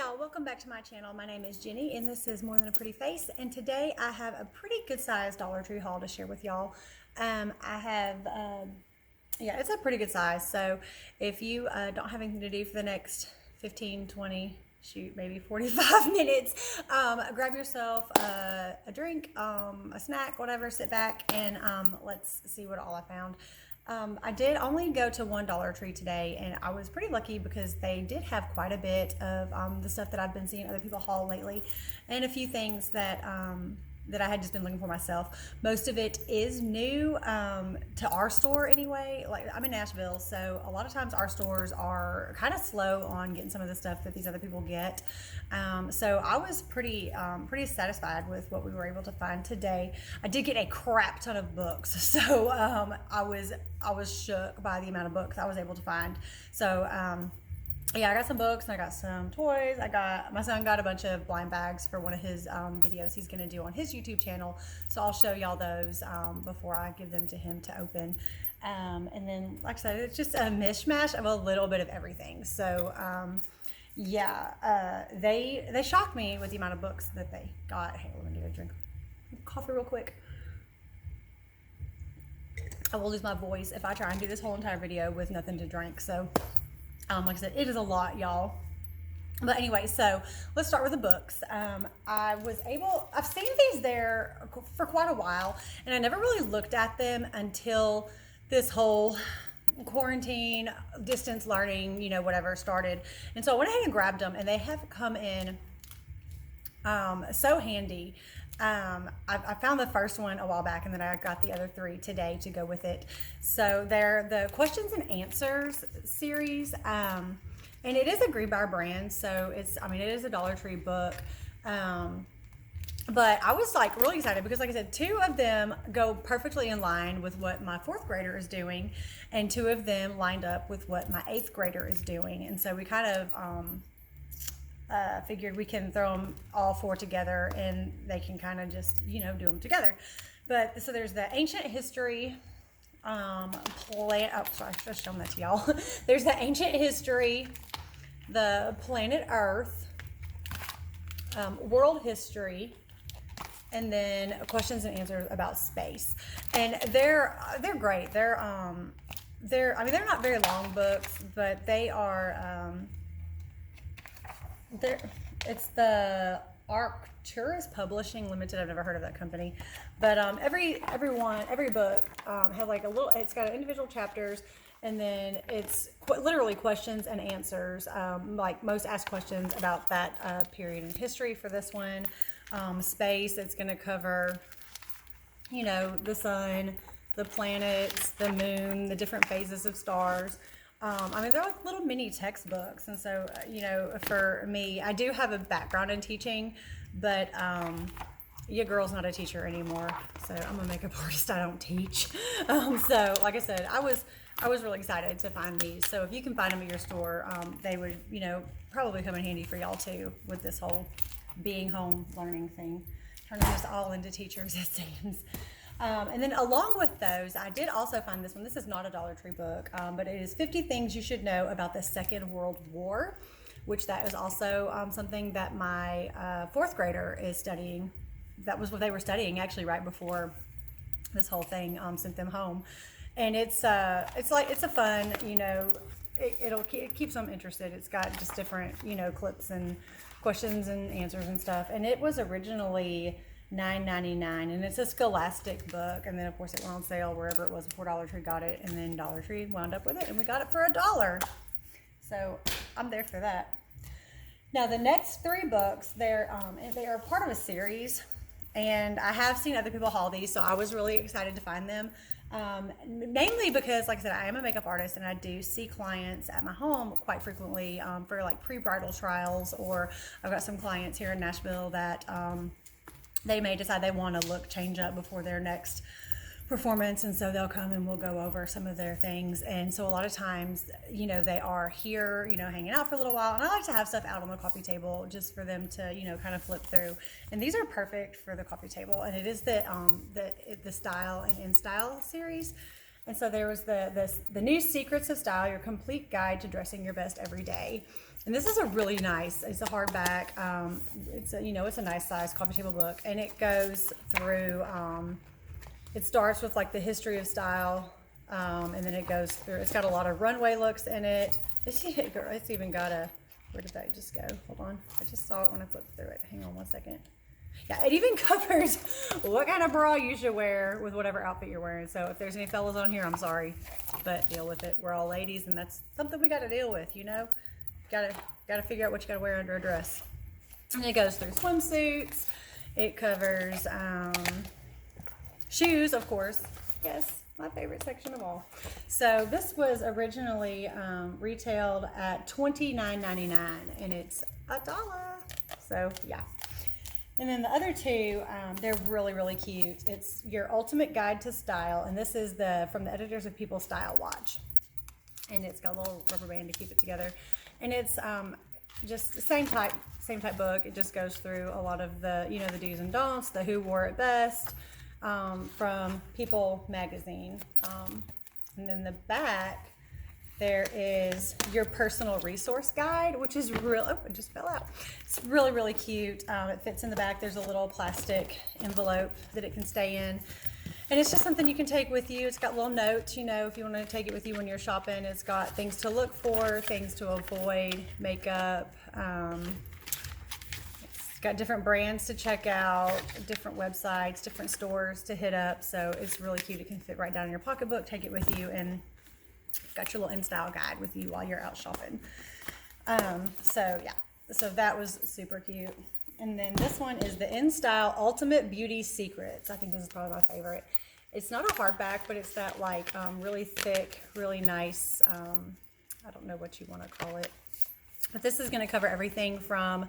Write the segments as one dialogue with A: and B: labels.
A: y'all, welcome back to my channel. My name is Jenny and this is More Than a Pretty Face, and today I have a pretty good sized Dollar Tree haul to share with y'all. Yeah, it's a pretty good size, so if you don't have anything to do for the next 15, 20, shoot, maybe 45 minutes, grab yourself a drink, a snack, whatever, sit back and let's see what all I found. I did only go to one Dollar Tree today, and I was pretty lucky because they did have quite a bit of the stuff that I've been seeing other people haul lately, and a few things that that I had just been looking for myself. Most of it is new to our store anyway. Like, I'm in Nashville, so a lot of times our stores are kind of slow on getting some of the stuff that these other people get. So I was pretty satisfied with what we were able to find today. I did get a crap ton of books, so I was shook by the amount of books I was able to find. So yeah, I got some books and I got some toys. My son got a bunch of blind bags for one of his videos he's going to do on his YouTube channel. So I'll show y'all those before I give them to him to open. And then, like I said, it's just a mishmash of a little bit of everything. So yeah, they shocked me with the amount of books that they got. Hey, let me get a drink of coffee real quick. I will lose my voice if I try and do this whole entire video with nothing to drink. So like I said, it is a lot, y'all. But anyway, so let's start with the books. I've seen these there for quite a while, and I never really looked at them until this whole quarantine, distance learning, whatever started. And so I went ahead and grabbed them, and they have come in so handy. I found the first one a while back, and then I got the other three today to go with it. So they're the questions and answers series, and it is a Greenbrier brand, so it is a Dollar Tree book. But I was like really excited because, like I said, two of them go perfectly in line with what my fourth grader is doing, and two of them lined up with what my eighth grader is doing. And so we kind of figured we can throw them all four together and they can kind of just, do them together. But so there's the ancient history, sorry, I should show that to y'all. There's the ancient history, the planet Earth, world history, and then questions and answers about space. And they're great. They're not very long books, but they are, it's the Arcturus Publishing Limited. I've never heard of that company, but every book have like it's got individual chapters, and then it's literally questions and answers, like most asked questions about that period in history. For this one, space, it's going to cover the sun, the planets, the moon, the different phases of stars. They're like little mini textbooks. And so, for me, I do have a background in teaching, but your girl's not a teacher anymore. So I'm a makeup artist. I don't teach. So like I said, I was really excited to find these. So if you can find them at your store, they would, probably come in handy for y'all too with this whole being home learning thing, turning us all into teachers, it seems. And then along with those, I did also find this one. This is not a Dollar Tree book, but it is 50 Things You Should Know About the Second World War, which that is also something that my fourth grader is studying. That was what they were studying actually right before this whole thing sent them home. And it's a fun, it keeps them interested. It's got just different, clips and questions and answers and stuff. And it was originally $9.99, and it's a Scholastic book, and then of course it went on sale wherever it was before Dollar Tree got it, and then Dollar Tree wound up with it, and we got it for $1. So I'm there for that. Now the next three books, they are part of a series, and I have seen other people haul these, so I was really excited to find them. Mainly because, like I said, I am a makeup artist, and I do see clients at my home quite frequently for like pre-bridal trials, or I've got some clients here in Nashville that they may decide they want to change up before their next performance, and so they'll come and we'll go over some of their things. And so a lot of times, they are here, hanging out for a little while, and I like to have stuff out on the coffee table just for them to, kind of flip through. And these are perfect for the coffee table, and it is the Style and In Style series. And so there was the new Secrets of Style, your complete guide to dressing your best every day. And this is a really nice, it's a hardback, it's a nice size coffee table book, and it goes through, it starts with like the history of style, and then it goes through, it's got a lot of runway looks in it. It's even got a, where did that just go? Hold on, I just saw it when I flipped through it. Hang on one second. Yeah, it even covers what kind of bra you should wear with whatever outfit you're wearing. So if there's any fellas on here, I'm sorry, but deal with it. We're all ladies, and that's something we got to deal with, you know? Gotta figure out what you gotta wear under a dress. And it goes through swimsuits. It covers shoes, of course. Yes, my favorite section of all. So this was originally retailed at $29.99, and it's $1. So yeah. And then the other two, they're really, really cute. It's Your Ultimate Guide to Style, and this is from the editors of People Style Watch. And it's got a little rubber band to keep it together. And it's just the same type book. It just goes through a lot of the do's and don'ts, the who wore it best, from People magazine. And then the back, there is Your Personal Resource Guide, which is real. Oh, it just fell out. It's really, really cute. It fits in the back. There's a little plastic envelope that it can stay in. And it's just something you can take with you. It's got little notes, if you want to take it with you when you're shopping. It's got things to look for, things to avoid, makeup. It's got different brands to check out, different websites, different stores to hit up. So it's really cute. It can fit right down in your pocketbook. Take it with you, and got your little in-style guide with you while you're out shopping. So that was super cute. And then this one is the In Style Ultimate Beauty Secrets. I think this is probably my favorite. It's not a hardback, but it's that like really thick, really nice, I don't know what you want to call it. But this is going to cover everything from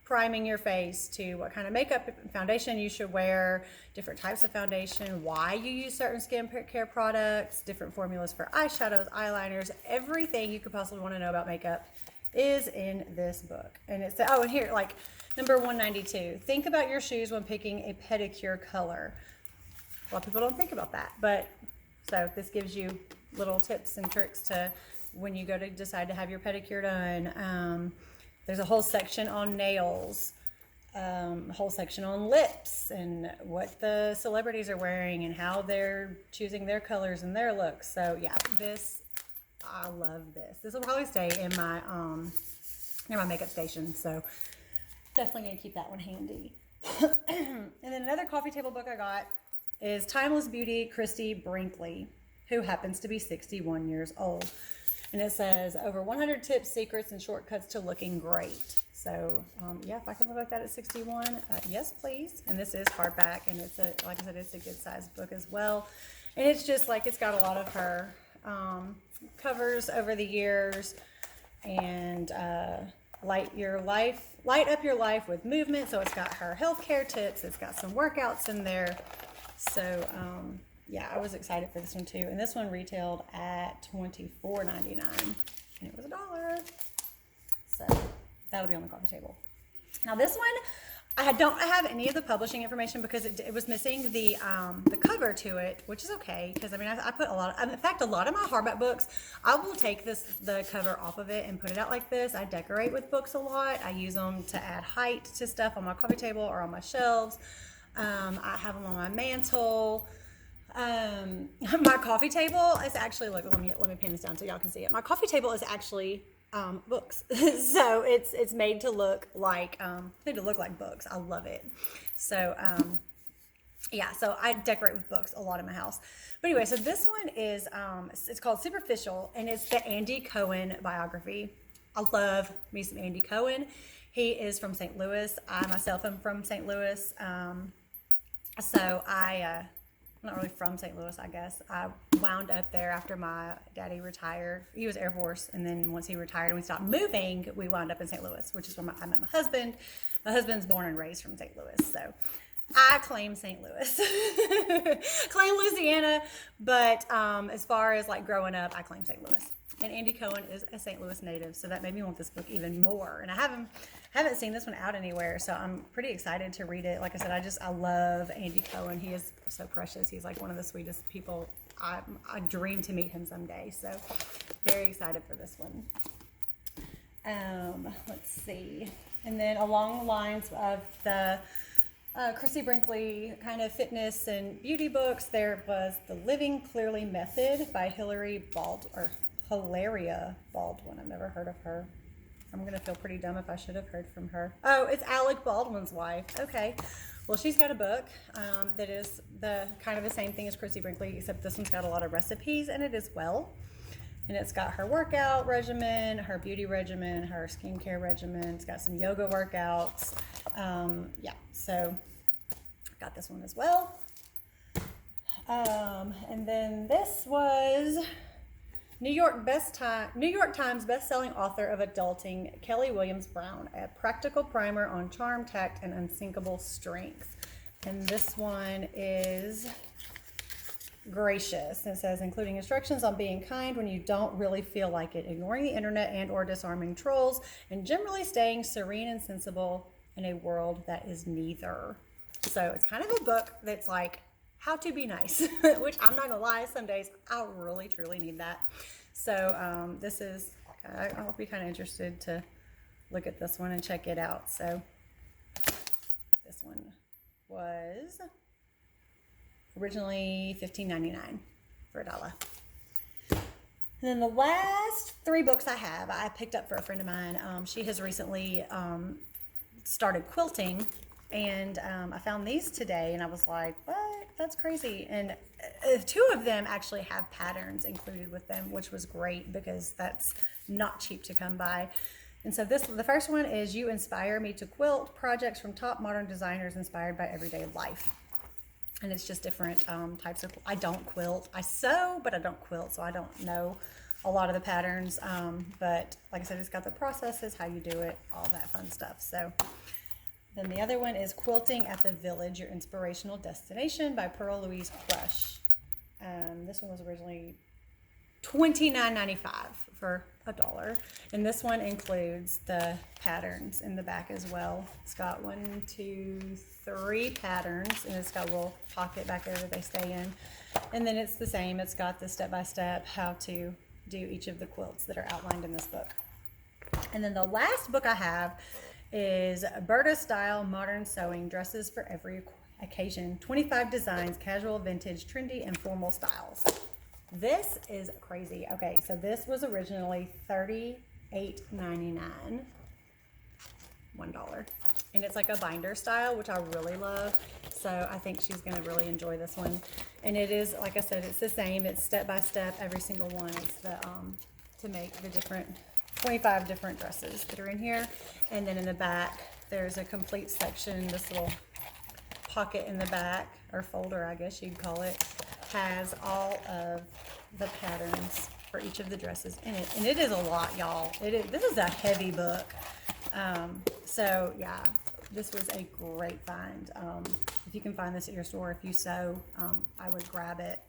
A: priming your face to what kind of makeup and foundation you should wear, different types of foundation, why you use certain skincare products, different formulas for eyeshadows, eyeliners, everything you could possibly want to know about makeup is in this book. And it's, and here, like, number 192, think about your shoes when picking a pedicure color. A lot of people don't think about that, but so this gives you little tips and tricks to when you go to decide to have your pedicure done. There's a whole section on nails, a whole section on lips and what the celebrities are wearing and how they're choosing their colors and their looks. So yeah, I love this. This will probably stay in my near my makeup station. So definitely gonna keep that one handy. And then another coffee table book I got is Timeless Beauty, Christy Brinkley, who happens to be 61 years old. And it says over 100 tips, secrets, and shortcuts to looking great. So if I can look like that at 61, yes, please. And this is hardback, and like I said, it's a good sized book as well. And it's just like, it's got a lot of her covers over the years, and light up your life with movement. So it's got her healthcare tips. It's got some workouts in there. So I was excited for this one too. And this one retailed at $24.99, and it was $1. So that'll be on the coffee table. Now this one, I don't have any of the publishing information because it was missing the cover to it, which is okay, because I mean I put a lot. In fact, a lot of my hardback books, I will take the cover off of it and put it out like this. I decorate with books a lot. I use them to add height to stuff on my coffee table or on my shelves. I have them on my mantle. My coffee table is actually, look, let me pin this down so y'all can see it. My coffee table is actually books. So it's made to look like books. I love it. So so I decorate with books a lot in my house. But anyway, so this one is it's called Superficial, and it's the Andy Cohen biography. I love me some Andy Cohen. He is from St. Louis. I myself am from St. Louis. So I'm not really from St. Louis, I guess. I wound up there after my daddy retired. He was Air Force, and then once he retired and we stopped moving, we wound up in St. Louis, which is where I met my husband. My husband's born and raised from St. Louis, so I claim St. Louis. Claim Louisiana, but as far as like growing up, I claim St. Louis. And Andy Cohen is a St. Louis native, so that made me want this book even more. And I haven't seen this one out anywhere, so I'm pretty excited to read it. Like I said, I love Andy Cohen. He is so precious. He's like one of the sweetest people I dream to meet him someday. So very excited for this one. Let's see. And then along the lines of the Chrissy Brinkley kind of fitness and beauty books, there was The Living Clearly Method by Hilaria Baldwin. I've never heard of her. I'm going to feel pretty dumb if I should have heard from her. Oh, it's Alec Baldwin's wife. Okay. Well, she's got a book that is the kind of the same thing as Chrissy Brinkley, except this one's got a lot of recipes in it as well. And it's got her workout regimen, her beauty regimen, her skincare regimen. It's got some yoga workouts. Yeah, so got this one as well. And then this was New York Times best-selling author of adulting, Kelly Williams Brown, a practical primer on charm, tact, and unsinkable strength. And this one is gracious. It says, including instructions on being kind when you don't really feel like it, ignoring the internet and or disarming trolls, and generally staying serene and sensible in a world that is neither. So it's kind of a book that's like how to be nice, which I'm not gonna lie, some days I really truly need that. So this is, I'll be kind of interested to look at this one and check it out. So this one was originally $15.99 for $1. And then the last 3 books I have, I picked up for a friend of mine. She has recently started quilting, and I found these today, and I was like, what? That's crazy. And 2 of them actually have patterns included with them, which was great because that's not cheap to come by. And so the first one is You Inspire Me to Quilt, projects from top modern designers inspired by everyday life. And it's just different types of, I don't quilt. I sew, but I don't quilt, so I don't know a lot of the patterns. But like I said, it's got the processes, how you do it, all that fun stuff. So then the other one is Quilting at the Village, Your Inspirational Destination by Pearl Louise Crush. This one was originally $29.95 for $1. And this one includes the patterns in the back as well. It's got 1, 2, 3 patterns, and it's got a little pocket back there that they stay in. And then it's the same. It's got the step-by-step how to do each of the quilts that are outlined in this book. And then the last book I have is Berta Style Modern Sewing, Dresses for Every Occasion, 25 Designs, Casual, Vintage, Trendy, and Formal Styles. This is crazy. Okay, so this was originally $38.99, $1. And it's like a binder style, which I really love. So I think she's going to really enjoy this one. And it is, like I said, it's the same. It's step by step, every single one. It's the to make the different 25 different dresses that are in here. And then in the back, there's a complete section. This little pocket in the back, or folder, I guess you'd call it, has all of the patterns for each of the dresses in it. And it is a lot, y'all. This is a heavy book. So yeah, this was a great find. If you can find this at your store, if you sew, I would grab it.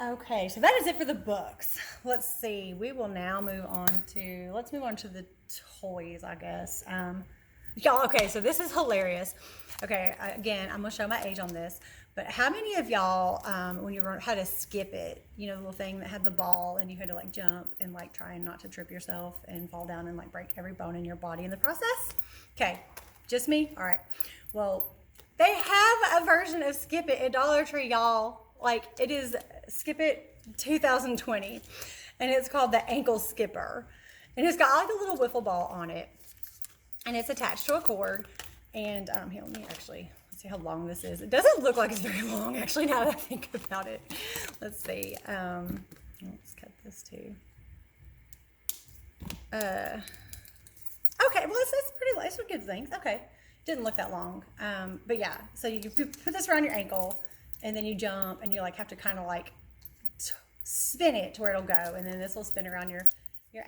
A: Okay, so that is it for the books. Let's see. We will now move on to, the toys, I guess. Y'all, okay, so this is hilarious. Okay, again, I'm going to show my age on this. But how many of y'all, when you had to skip it, you know, the little thing that had the ball and you had to like jump and like trying not to trip yourself and fall down and like break every bone in your body in the process? Okay, just me? All right. Well, they have a version of Skip It at Dollar Tree, y'all. Like, it is Skip It 2020, and it's called the Ankle Skipper. And it's got like a little wiffle ball on it, and it's attached to a cord. And here, let me actually, let's see how long this is. It doesn't look like it's very long, actually, now that I think about it. Let's see. Let's cut this too. Okay, well, it's pretty, it's a good length. Okay, didn't look that long. But yeah, so you put this around your ankle, and then you jump, and you like have to kind of like spin it to where it'll go, and then this will spin around your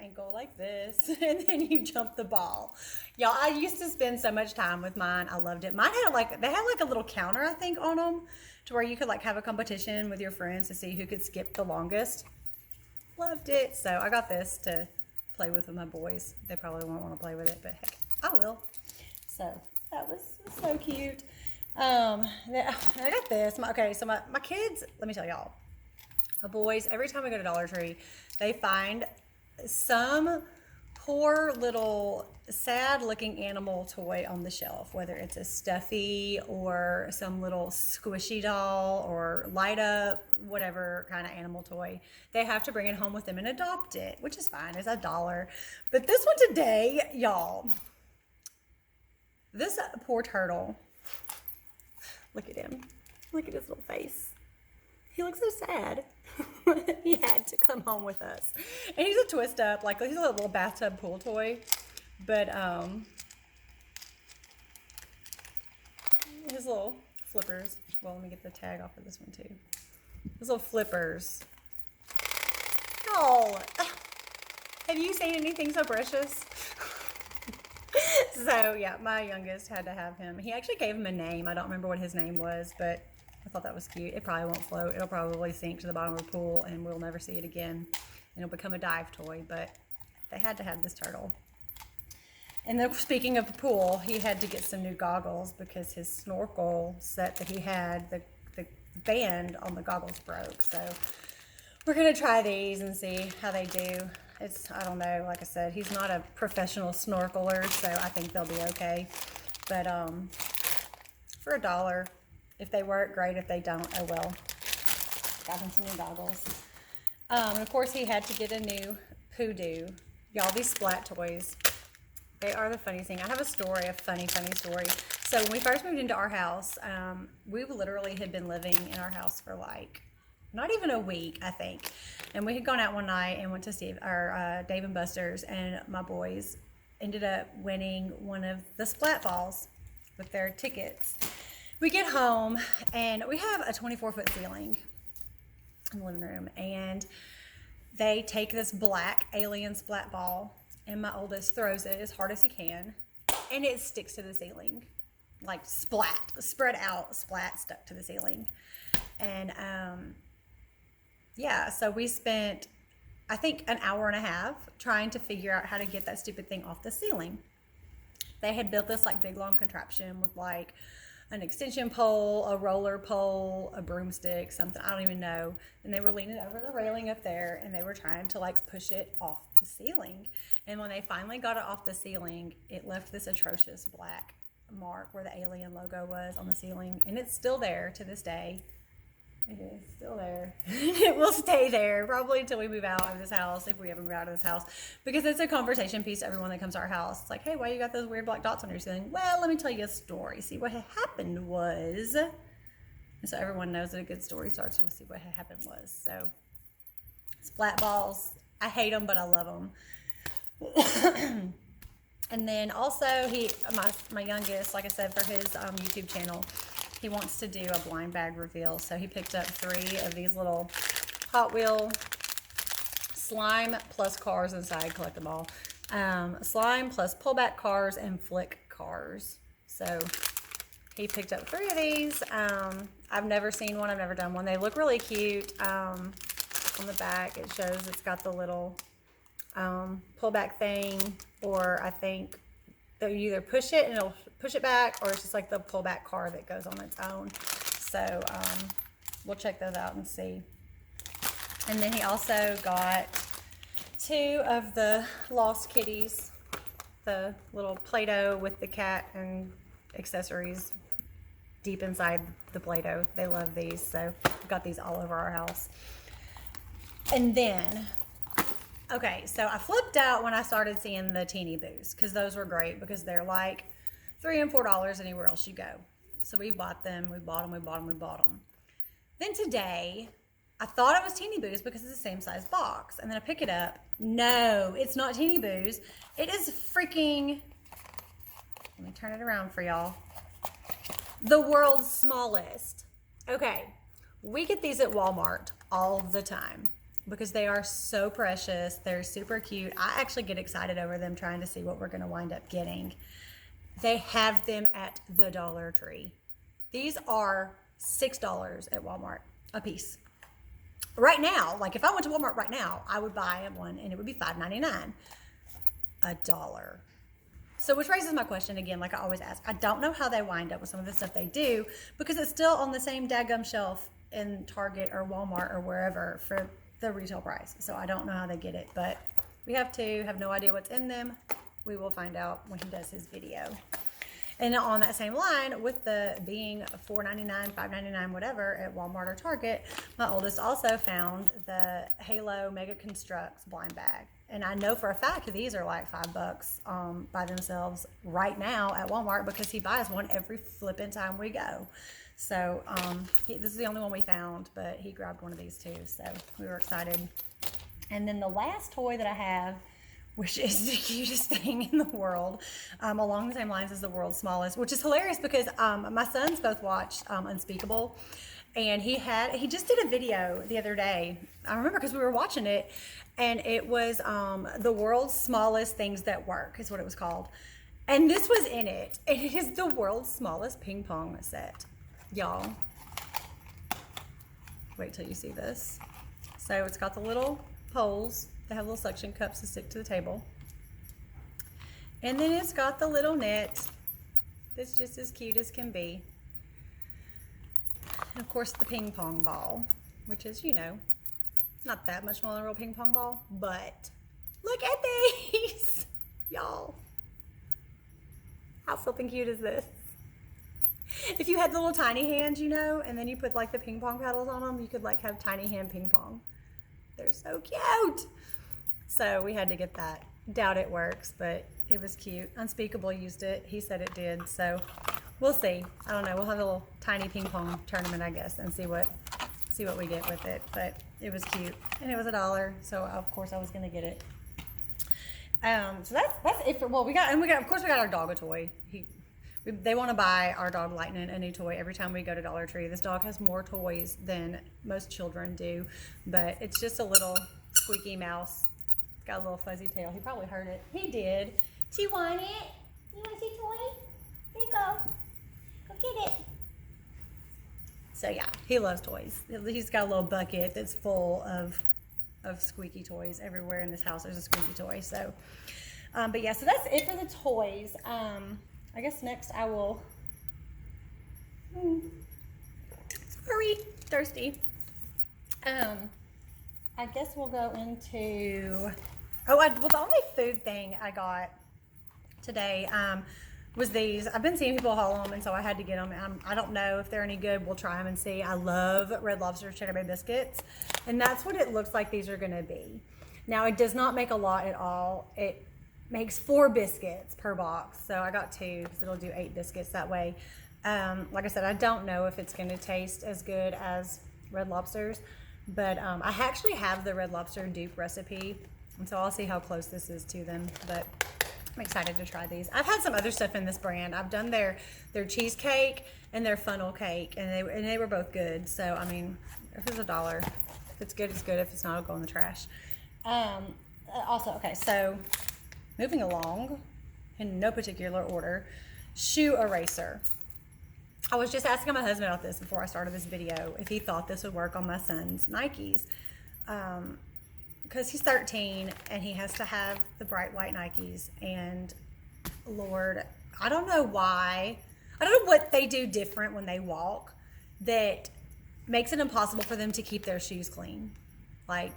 A: ankle like this, and then you jump the ball. Y'all, I used to spend so much time with mine. I loved it. Mine had they had like a little counter, I think, on them, to where you could like have a competition with your friends to see who could skip the longest. Loved it. So I got this to play with my boys. They probably won't want to play with it, but heck, I will. So that was so cute. I got this. Okay, so my kids, let me tell y'all, my boys, every time we go to Dollar Tree, they find some poor little sad looking animal toy on the shelf, whether it's a stuffy or some little squishy doll or light up, whatever kind of animal toy. They have to bring it home with them and adopt it, which is fine. It's $1. But this one today, y'all, this poor turtle, look at him. Look at his little face. He looks so sad. He had to come home with us. And he's a twist up, like he's a little bathtub pool toy. But his little flippers. Well, let me get the tag off of this one too. His little flippers. Oh, have you seen anything so precious? So yeah, my youngest had to have him. He actually gave him a name. I don't remember what his name was, but I thought that was cute. It probably won't float. It'll probably sink to the bottom of the pool and we'll never see it again. And it'll become a dive toy, but they had to have this turtle. And then speaking of the pool, he had to get some new goggles because his snorkel set that he had, the band on the goggles broke. So we're going to try these and see how they do. I don't know, like I said, he's not a professional snorkeler, so I think they'll be okay. But for $1, if they work, great. If they don't, oh well. Got him some new goggles. And of course, he had to get a new poodoo. Y'all, these splat toys, they are the funniest thing. I have a story, a funny story. So when we first moved into our house, we literally had been living in our house for like not even a week, I think. And we had gone out one night and went to Dave and Buster's, and my boys ended up winning one of the splat balls with their tickets. We get home and we have a 24-foot ceiling in the living room, and they take this black alien splat ball, and my oldest throws it as hard as he can, and it sticks to the ceiling, like splat, spread out, splat stuck to the ceiling. And yeah, so we spent, I think, an hour and a half trying to figure out how to get that stupid thing off the ceiling. They had built this like big long contraption with like an extension pole, a roller pole, a broomstick, something, I don't even know. And they were leaning over the railing up there and they were trying to like push it off the ceiling. And when they finally got it off the ceiling, it left this atrocious black mark where the alien logo was on the ceiling. And it's still there to this day. It is still there. It will stay there probably until we move out of this house, if we ever move out of this house, because it's a conversation piece to everyone that comes to our house. It's like, hey, why you got those weird black dots on your ceiling? Well, let me tell you a story. See, what had happened was, and so everyone knows that a good story starts with see what had happened was. So splat balls, I hate them, but I love them. And then also my youngest, like I said, for his YouTube channel, he wants to do a blind bag reveal. So he picked up 3 of these little Hot Wheel slime plus cars inside, collect them all. Slime plus pullback cars and flick cars. So he picked up 3 of these. I've never seen one. I've never done one. They look really cute. On the back, it shows it's got the little pullback thing, or I think that you either push it and it'll push it back, or it's just like the pullback car that goes on its own. So we'll check those out and see. And then he also got 2 of the Lost Kitties, the little Play-Doh with the cat and accessories deep inside the Play-Doh. They love these, so we've got these all over our house. And then, okay, so I flipped out when I started seeing the Teeny Boos, because those were great, because they're like $3 and $4 anywhere else you go. So we bought them, we bought them. Then today, I thought it was Teeny Boos because it's the same size box. And then I pick it up. No, it's not Teeny Boos. It is freaking, let me turn it around for y'all, the world's smallest. Okay, we get these at Walmart all the time because they are so precious. They're super cute. I actually get excited over them, trying to see what we're going to wind up getting. They have them at the Dollar Tree. These are $6 at Walmart a piece. Right now, like if I went to Walmart right now, I would buy one and it would be $5.99. $1. So, which raises my question again, like I always ask. I don't know how they wind up with some of the stuff they do because it's still on the same daggum shelf in Target or Walmart or wherever for the retail price. So I don't know how they get it, but we have no idea what's in them. We will find out when he does his video. And on that same line, with the being $4.99, $5.99, whatever at Walmart or Target, my oldest also found the Halo Mega Constructs blind bag. And I know for a fact these are like $5 by themselves right now at Walmart because he buys one every flipping time we go. So this is the only one we found, but he grabbed one of these too. So we were excited. And then the last toy that I have, which is the cutest thing in the world, along the same lines as the world's smallest, which is hilarious because my sons both watched Unspeakable, and he just did a video the other day. I remember because we were watching it, and it was the world's smallest things that work is what it was called. And this was in it, and it is the world's smallest ping pong set, y'all. Wait till you see this. So it's got the little poles. They have little suction cups to stick to the table. And then it's got the little net that's just as cute as can be. And of course the ping pong ball, which is, not that much smaller than a real ping pong ball, but look at these, y'all. How flipping cute is this? If you had little tiny hands, and then you put like the ping pong paddles on them, you could like have tiny hand ping pong. They're so cute. So we had to get that. Doubt it works, but it was cute. Unspeakable used it. He said it did. So we'll see. I don't know. We'll have a little tiny ping pong tournament, I guess, and see what we get with it. But it was cute, and it was $1. So of course I was gonna get it. So that's it for. Well, we got of course we got our dog a toy. They want to buy our dog Lightning a new toy every time we go to Dollar Tree. This dog has more toys than most children do, but it's just a little squeaky mouse. Got a little fuzzy tail. He probably heard it. He did. Do you want it? You want to see toy? Here you go. Go get it. So yeah, he loves toys. He's got a little bucket that's full of squeaky toys. Everywhere in this house there's a squeaky toy. So, but yeah, so that's it for the toys. I guess next I will, sorry, thirsty. I guess we'll go into, well, the only food thing I got today was these. I've been seeing people haul them, and so I had to get them. I don't know if they're any good. We'll try them and see. I love Red Lobster Cheddar Bay biscuits, and that's what it looks like these are gonna be. Now, it does not make a lot at all. It makes 4 biscuits per box, so I got 2 because it'll do 8 biscuits that way. Like I said, I don't know if it's going to taste as good as Red Lobster's, but I actually have the Red Lobster dupe recipe, and so I'll see how close this is to them, but I'm excited to try these. I've had some other stuff in this brand. I've done their cheesecake and their funnel cake, and they were both good. So I mean, if it's $1, if it's good, it's good. If it's not, it'll go in the trash. Also, okay, so moving along in no particular order, shoe eraser. I was just asking my husband about this before I started this video, if he thought this would work on my son's Nikes. Because he's 13 and he has to have the bright white Nikes. And Lord, I don't know why. I don't know what they do different when they walk that makes it impossible for them to keep their shoes clean. Like,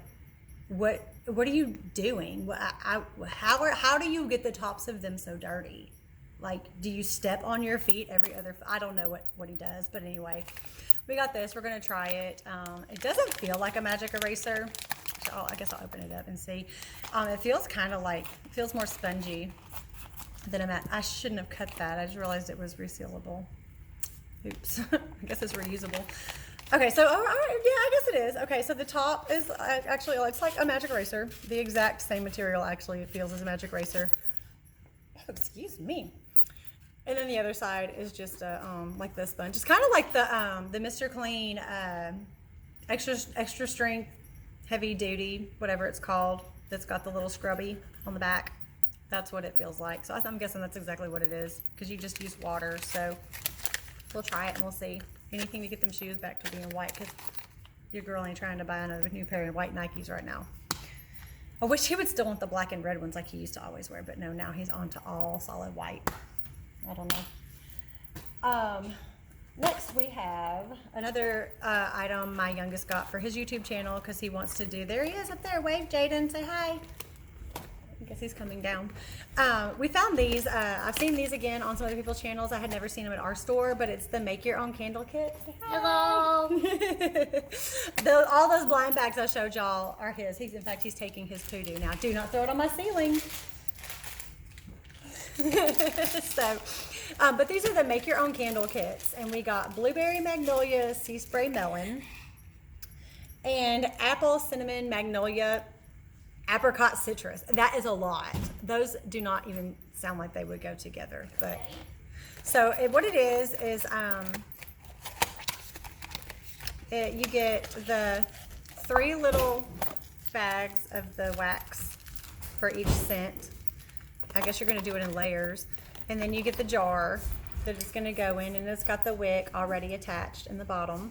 A: what are you doing? How do you get the tops of them so dirty? Like, do you step on your feet every other? I don't know what he does, but anyway, we got this. We're gonna try it. It doesn't feel like a magic eraser. So I guess I'll open it up and see. It feels kind of like, it feels more spongy than I shouldn't have cut that. I just realized it was resealable. Oops. I guess it's reusable. Okay, so, yeah, I guess it is. Okay, so the top is actually, it's like a magic eraser. The exact same material, actually, it feels as a magic eraser. Oh, excuse me. And then the other side is just like the sponge. It's kind of like the Mr. Clean extra strength, heavy duty, whatever it's called, that's got the little scrubby on the back. That's what it feels like. So I'm guessing that's exactly what it is, because you just use water. So we'll try it and we'll see. Anything to get them shoes back to being white, because your girl ain't trying to buy another new pair of white Nikes right now. I wish he would still want the black and red ones like he used to always wear, but no, now he's on to all solid white. I don't know. Next we have another item my youngest got for his YouTube channel because he wants to do, there he is up there, wave Jaden, say hi. I guess he's coming down. We found these, I've seen these again on some other people's channels. I had never seen them at our store, but it's the make your own candle kit. Say hi.
B: Hello.
A: All those blind bags I showed y'all are his. In fact, he's taking his poodoo now. Do not throw it on my ceiling. So, but these are the make your own candle kits, and we got blueberry magnolia sea spray melon and apple cinnamon magnolia apricot citrus. That is a lot. Those do not even sound like they would go together, but so what it is you get the 3 little bags of the wax for each scent. I guess you're going to do it in layers. And then you get the jar that it's going to go in, and it's got the wick already attached in the bottom.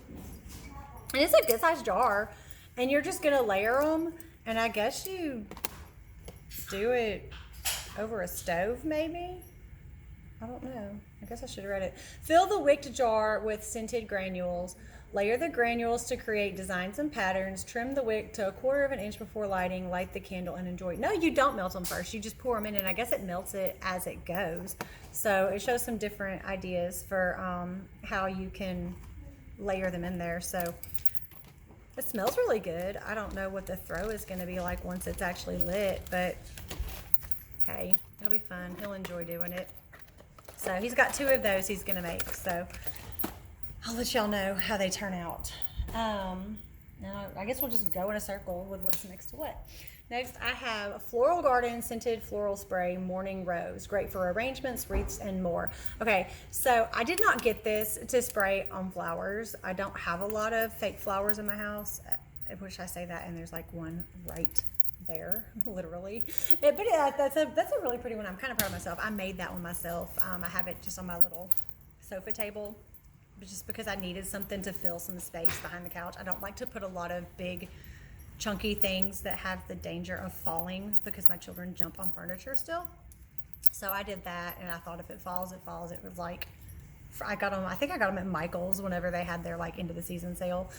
A: And it's a good sized jar, and you're just going to layer them. And I guess you do it over a stove, maybe? I don't know. I guess I should have read it. Fill the wicked jar with scented granules. Layer the granules to create designs and patterns. Trim the wick to 1/4 of an inch before lighting. Light the candle and enjoy. No, you don't melt them first. You just pour them in, and I guess it melts it as it goes. So it shows some different ideas for how you can layer them in there. So it smells really good. I don't know what the throw is going to be like once it's actually lit, but hey, it'll be fun. He'll enjoy doing it. So he's got 2 of those he's going to make. So I'll let y'all know how they turn out. Now I guess we'll just go in a circle with what's next to what. Next, I have a Floral Garden Scented Floral Spray Morning Rose. Great for arrangements, wreaths, and more. Okay, so I did not get this to spray on flowers. I don't have a lot of fake flowers in my house. I wish I say that, and there's like one right there, literally. That's a really pretty one. I'm kind of proud of myself. I made that one myself. I have it just on my little sofa table, just because I needed something to fill some space behind the couch. I don't like to put a lot of big chunky things that have the danger of falling because my children jump on furniture still. So I did that, and I thought if it falls, it falls. It was like, I think I got them at Michael's whenever they had their like end of the season sale.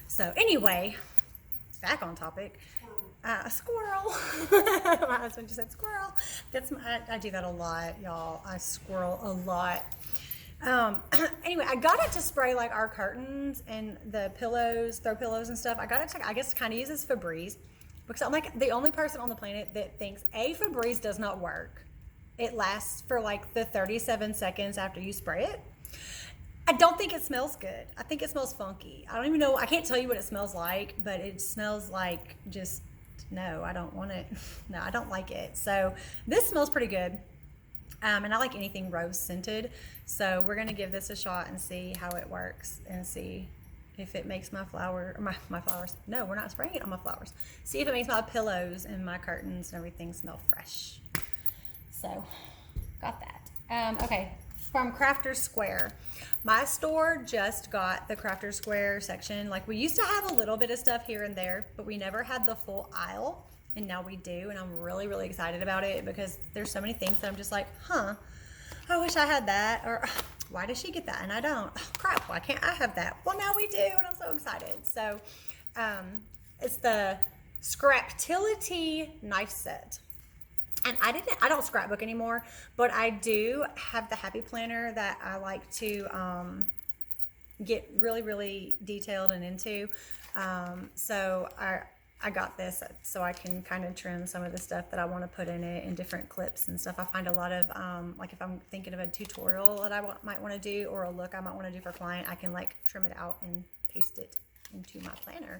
A: So anyway, back on topic. A squirrel. My husband just said squirrel. I do that a lot, y'all. I squirrel a lot. Anyway, I got it to spray like our curtains and the pillows, throw pillows and stuff. I got it to, I guess, kind of uses Febreze, because I'm like the only person on the planet that thinks Febreze does not work. It lasts for like the 37 seconds after you spray it. I don't think it smells good. I think it smells funky. I don't even know. I can't tell you what it smells like, but it smells like just, no, I don't want it. No, I don't like it. So this smells pretty good. And I like anything rose scented. So we're going to give this a shot and see how it works and see if it makes my flowers, no, we're not spraying it on my flowers. See if it makes my pillows and my curtains and everything smell fresh. So got that. Okay, from Crafter's Square. My store just got the Crafter's Square section. Like, we used to have a little bit of stuff here and there, but we never had the full aisle. And now we do, and I'm really, really excited about it because there's so many things that I'm just like, I wish I had that, or why does she get that and I don't? Oh, crap, why can't I have that? Well, now we do, and I'm so excited. So it's the Scraptility knife set. And I don't scrapbook anymore, but I do have the Happy Planner that I like to get really, really detailed and into. So I got this so I can kind of trim some of the stuff that I want to put in it in different clips and stuff. I find a lot of, like if I'm thinking of a tutorial that I might want to do, or a look I might want to do for a client, I can like trim it out and paste it into my planner.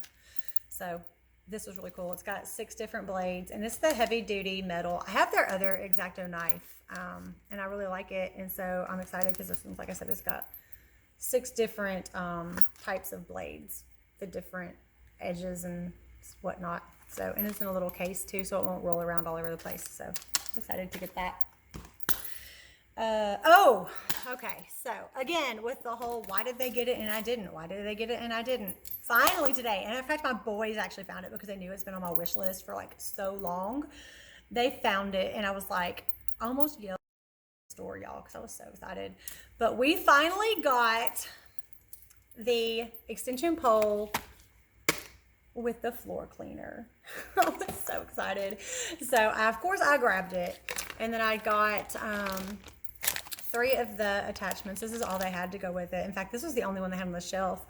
A: So this was really cool. It's got 6 different blades, and it's the heavy duty metal. I have their other X-Acto knife, and I really like it. And so I'm excited because this one's, like I said, it's got 6 different types of blades, the different edges and whatnot. So, and it's in a little case too, so it won't roll around all over the place. So I'm excited to get that. Oh, Okay, so again, with the whole why did they get it and I didn't? Why did they get it and I didn't? Finally today, and in fact, my boys actually found it because they knew it's been on my wish list for like so long. They found it, and I was like, I almost yelled at the store, y'all, because I was so excited. But we finally got the extension pole with the floor cleaner. I was so excited. So, of course, I grabbed it, and then I got 3 of the attachments. This is all they had to go with it. In fact, this was the only one they had on the shelf,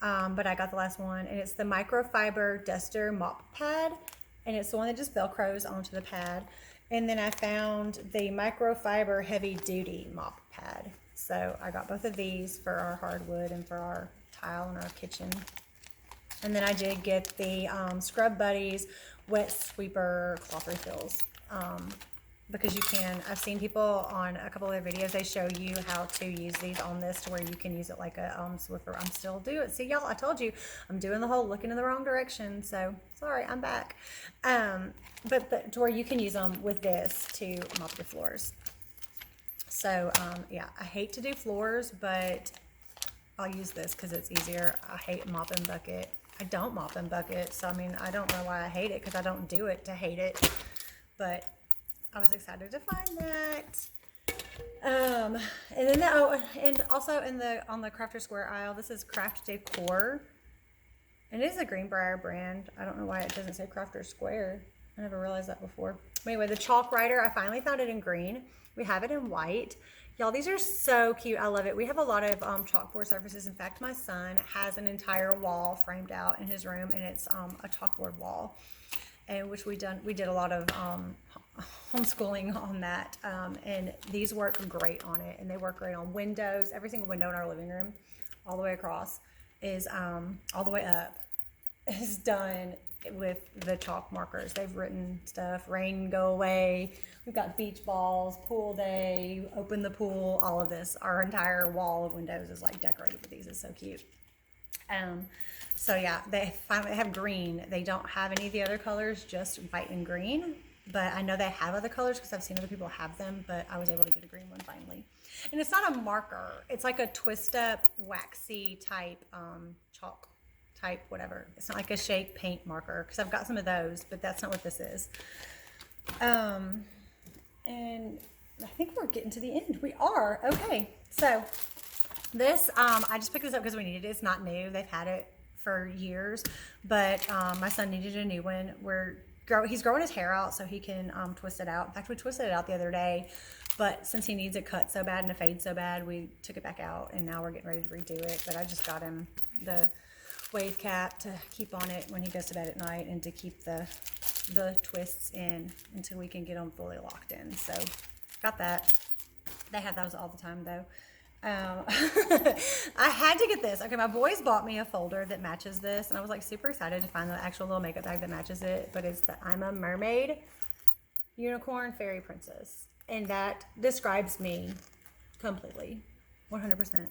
A: but I got the last one, and it's the microfiber duster mop pad, and it's the one that just velcros onto the pad. And then I found the microfiber heavy duty mop pad. So I got both of these for our hardwood and for our tile in our kitchen. And then I did get the Scrub Buddies wet sweeper cloth refills. Because you can, I've seen people on a couple of their videos, they show you how to use these on this to where you can use it like a Swiffer. I'm still doing it. See, y'all, I told you, I'm doing the whole looking in the wrong direction. So, sorry, I'm back. But to where you can use them with this to mop your floors. So, yeah, I hate to do floors, but I'll use this because it's easier. I hate mopping bucket. I don't mop in bucket, so I mean, I don't know why I hate it because I don't do it to hate it. But I was excited to find that. And then and also on the Crafter Square aisle, this is Craft Decor, and it is a Greenbrier brand. I don't know why it doesn't say Crafter Square. I never realized that before. But anyway, the chalk writer, I finally found it in green. We have it in white. Y'all, these are so cute. I love it. We have a lot of chalkboard surfaces. In fact, my son has an entire wall framed out in his room, and it's a chalkboard wall, and which we did a lot of homeschooling on that, and these work great on it, and they work great on windows. Every single window in our living room, all the way across, is all the way up, is done with the chalk markers. They've written stuff, rain go away. We've got beach balls, pool day, open the pool, all of this. Our entire wall of windows is like decorated with these. It's so cute. So yeah, they finally have green. They don't have any of the other colors, just white and green. But I know they have other colors because I've seen other people have them, but I was able to get a green one finally. And it's not a marker. It's like a twist up, waxy type chalk type, whatever. It's not like a shake paint marker because I've got some of those, but that's not what this is. And I think we're getting to the end. We are. Okay. So this, I just picked this up because we needed it. It's not new. They've had it for years, but my son needed a new one. He's growing his hair out so he can twist it out. In fact, we twisted it out the other day, but since he needs it cut so bad and to fade so bad, we took it back out, and now we're getting ready to redo it. But I just got him the wave cap to keep on it when he goes to bed at night, and to keep the twists in until we can get them fully locked in. So got that. They have those all the time though. I had to get this. Okay, my boys bought me a folder that matches this, and I was like super excited to find the actual little makeup bag that matches it. But it's the I'm a Mermaid Unicorn Fairy Princess, and that describes me completely, 100%.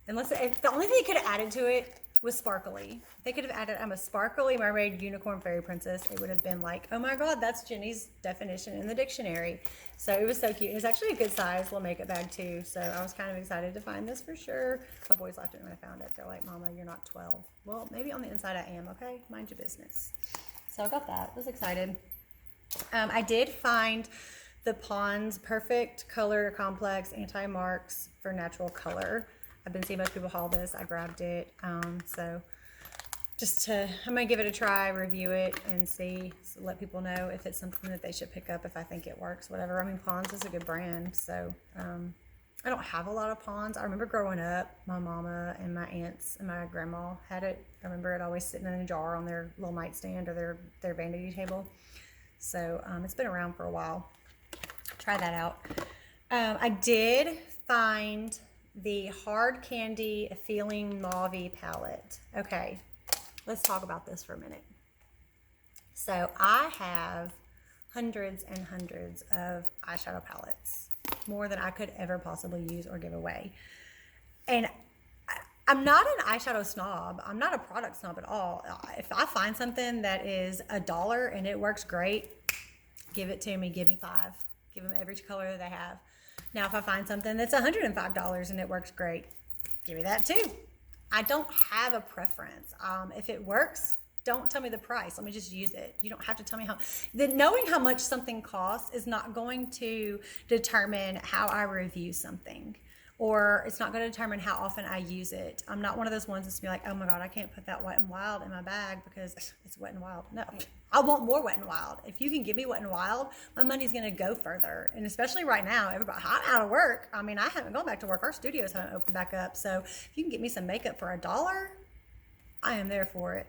A: Unless the only thing they could have added to it was sparkly. They could have added I'm a sparkly mermaid unicorn fairy princess. It would have been like, oh my god, that's Jenny's definition in the dictionary. So it was so cute. It was actually a good size little makeup bag too. So I was kind of excited to find this for sure. My boys laughed at me when I found it. They're like, Mama, you're not 12. Well, maybe on the inside I am, okay? Mind your business. So I got that. I was excited. I did find the Pond's Perfect Color Complex Anti-Marks for Natural Color. I've been seeing most people haul this. I grabbed it. So I'm going to give it a try, review it, and see, so let people know if it's something that they should pick up, if I think it works, whatever. I mean, Pond's is a good brand. So I don't have a lot of Pond's. I remember growing up, my mama and my aunts and my grandma had it. I remember it always sitting in a jar on their little nightstand or their vanity table. So it's been around for a while. Try that out. I did find the Hard Candy Feeling Mauve palette. Okay, let's talk about this for a minute. So I have hundreds and hundreds of eyeshadow palettes, more than I could ever possibly use or give away. And I'm not an eyeshadow snob. I'm not a product snob at all. If I find something that is $1 and it works great, give it to me. Give me 5. Give them every color that they have. Now, if I find something that's $105 and it works great, give me that too. I don't have a preference. If it works, don't tell me the price. Let me just use it. You don't have to tell me how. Knowing how much something costs is not going to determine how I review something, or it's not going to determine how often I use it. I'm not one of those ones that's be like, oh my God, I can't put that Wet n Wild in my bag because it's Wet n Wild. No, I want more Wet n Wild. If you can give me Wet n Wild, my money's going to go further. And especially right now, everybody, I'm out of work. I mean, I haven't gone back to work. Our studios haven't opened back up. So if you can get me some makeup for $1, I am there for it.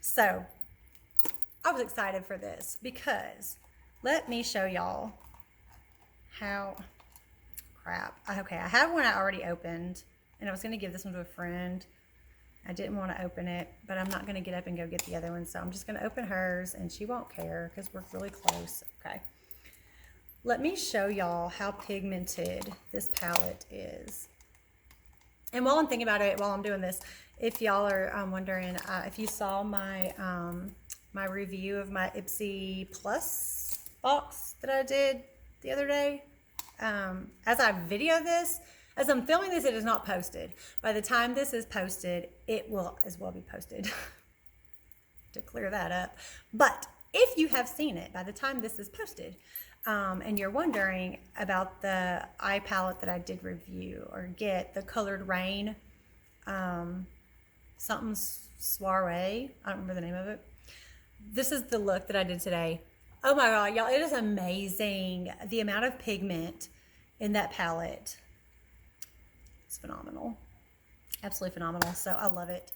A: So I was excited for this because let me show y'all how... crap. Okay, I have one I already opened, and I was going to give this one to a friend. I didn't want to open it, but I'm not going to get up and go get the other one, so I'm just going to open hers, and she won't care because we're really close. Okay. Let me show y'all how pigmented this palette is. And while I'm thinking about it, while I'm doing this, if y'all are wondering, if you saw my my review of my IPSY Plus box that I did the other day, as I video this, as I'm filming this, it is not posted. By the time this is posted, it will as well be posted to clear that up. But if you have seen it by the time this is posted, and you're wondering about the eye palette that I did review or get, the Colored Rain, something soiree, I don't remember the name of it. This is the look that I did today. Oh my God, y'all, it is amazing. The amount of pigment in that palette. It's phenomenal. Absolutely phenomenal. So I love it.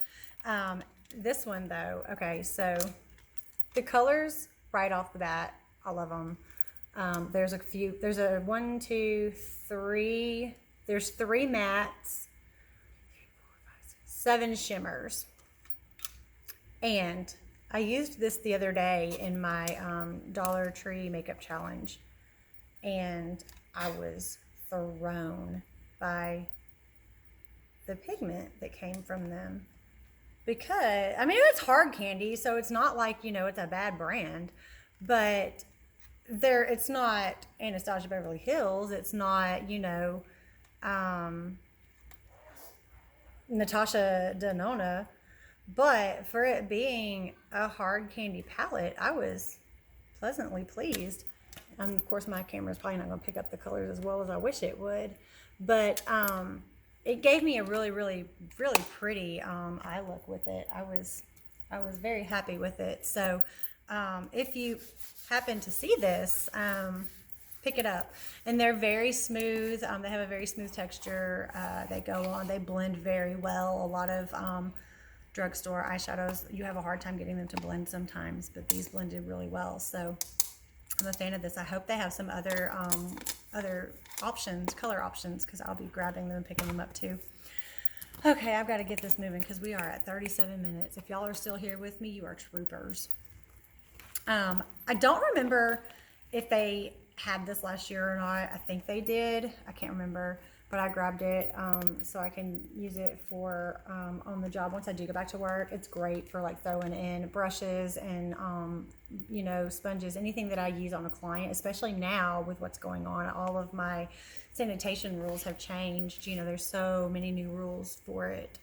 A: This one though, okay, so the colors right off the bat, I love them. There's a 1, 2, 3, there's 3 mattes, 7 shimmers. And I used this the other day in my Dollar Tree makeup challenge, and I was thrown by the pigment that came from them. Because, I mean, it's hard candy, so it's not like, you know, it's a bad brand, but it's not Anastasia Beverly Hills. It's not, you know, Natasha Denona. But for it being a hard candy palette, I was pleasantly pleased. And of course, my camera is probably not going to pick up the colors as well as I wish it would. But it gave me a really, really, really pretty eye look with it. I was very happy with it. So if you happen to see this, pick it up. And they're very smooth. They have a very smooth texture. They blend very well. A lot of drugstore eyeshadows, you have a hard time getting them to blend sometimes, but these blended really well. So I'm a fan of this. I hope they have some other options, color options, because I'll be grabbing them and picking them up too. Okay, I've got to get this moving because we are at 37 minutes. If y'all are still here with me, you are troopers. I don't remember if they had this last year or not. I think they did. I can't remember, but I grabbed it so I can use it for on the job once I do go back to work. It's great for like throwing in brushes and you know, sponges, anything that I use on a client, especially now with what's going on. All of my sanitation rules have changed. You know, there's so many new rules for it.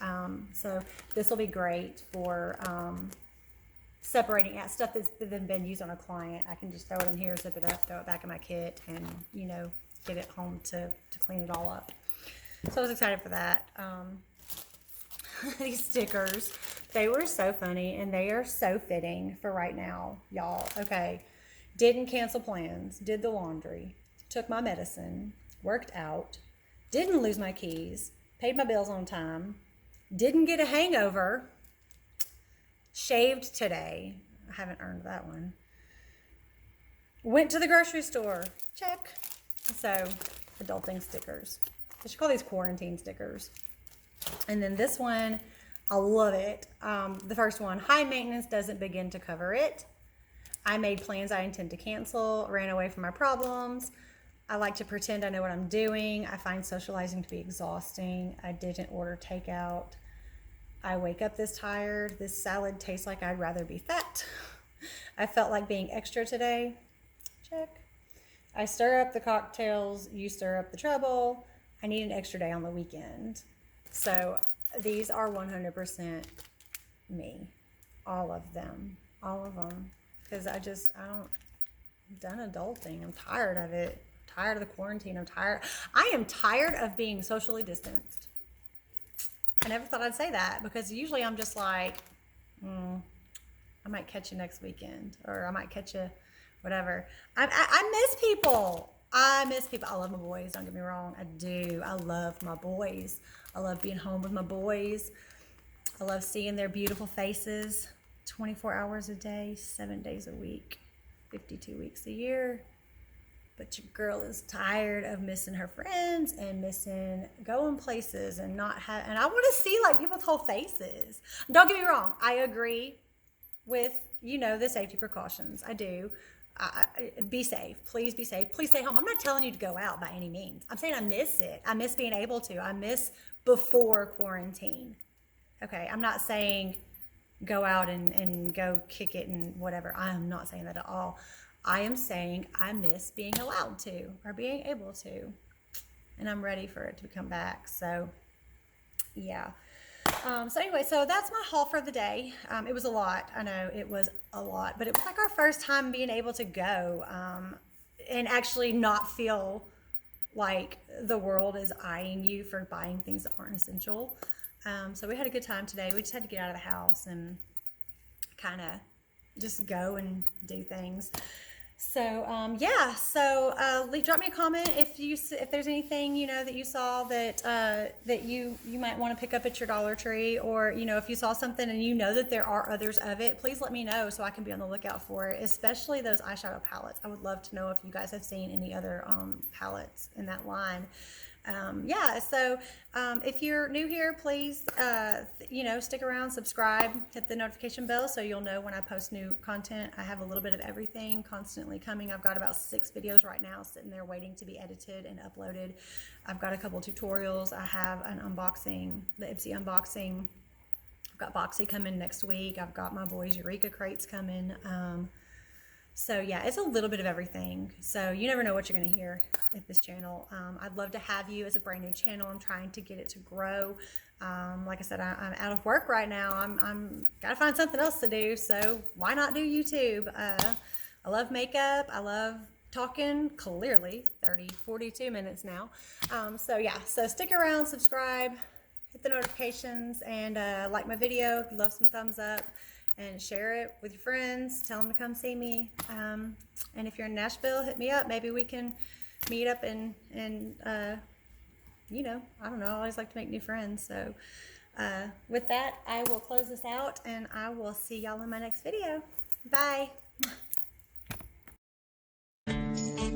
A: So this will be great for separating out stuff that's been used on a client. I can just throw it in here, zip it up, throw it back in my kit, and, you know, get it home to clean it all up. So I was excited for that. These stickers, they were so funny, and they are so fitting for right now, y'all. Okay, didn't cancel plans, did the laundry, took my medicine, worked out, didn't lose my keys, paid my bills on time, didn't get a hangover, shaved today. I haven't earned that one. Went to the grocery store, check. So, adulting stickers. I should call these quarantine stickers. And then this one, I love it. The first one, high maintenance doesn't begin to cover it. I made plans I intend to cancel, ran away from my problems. I like to pretend I know what I'm doing. I find socializing to be exhausting. I didn't order takeout. I wake up this tired. This salad tastes like I'd rather be fat. I felt like being extra today. Check. I stir up the cocktails, you stir up the trouble. I need an extra day on the weekend. So these are 100% me. All of them. All of them. Because I'm done adulting. I'm tired of it. I'm tired of the quarantine. I am tired of being socially distanced. I never thought I'd say that because usually I'm just like, I might catch you next weekend, or I might catch you whatever. I miss people. I love my boys. Don't get me wrong. I do. I love my boys. I love being home with my boys. I love seeing their beautiful faces 24 hours a day, 7 days a week, 52 weeks a year. But your girl is tired of missing her friends and missing going places and and I want to see like people's whole faces. Don't get me wrong. I agree with, the safety precautions. I do. Be safe. Please be safe. Please stay home. I'm not telling you to go out by any means. I'm saying I miss it. I miss being able to. I miss before quarantine. Okay. I'm not saying go out and go kick it and whatever. I am not saying that at all. I am saying I miss being allowed to or being able to. And I'm ready for it to come back. So, yeah. So anyway, so that's my haul for the day. It was a lot. I know it was a lot, but it was like our first time being able to go and actually not feel like the world is eyeing you for buying things that aren't essential. So we had a good time today. We just had to get out of the house and kind of just go and do things. So drop me a comment if there's anything that you saw that you might want to pick up at your Dollar Tree, or if you saw something and that there are others of it, please let me know so I can be on the lookout for it, especially those eyeshadow palettes. I would love to know if you guys have seen any other palettes in that line. If you're new here, please, stick around, subscribe, hit the notification bell so you'll know when I post new content. I have a little bit of everything constantly coming. I've got about 6 videos right now sitting there waiting to be edited and uploaded. I've got a couple tutorials. I have an unboxing, the IPSY unboxing. I've got Boxy coming next week. I've got my boys' Eureka crates coming. So yeah, it's a little bit of everything. So you never know what you're going to hear at this channel. I'd love to have you as a brand new channel. I'm trying to get it to grow. Like I said, I'm out of work right now. I'm got to find something else to do. So why not do YouTube? I love makeup. I love talking, clearly 42 minutes now. So stick around, subscribe, hit the notifications, and like my video. Love some thumbs up. And share it with your friends. Tell them to come see me. And if you're in Nashville, hit me up. Maybe we can meet up and I don't know. I always like to make new friends. So with that, I will close this out, and I will see y'all in my next video. Bye.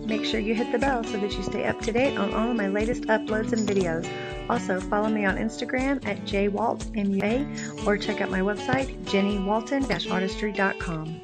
A: Make sure you hit the bell so that you stay up to date on all of my latest uploads and videos. Also, follow me on Instagram at jwaltmua, or check out my website, jennywalton-artistry.com.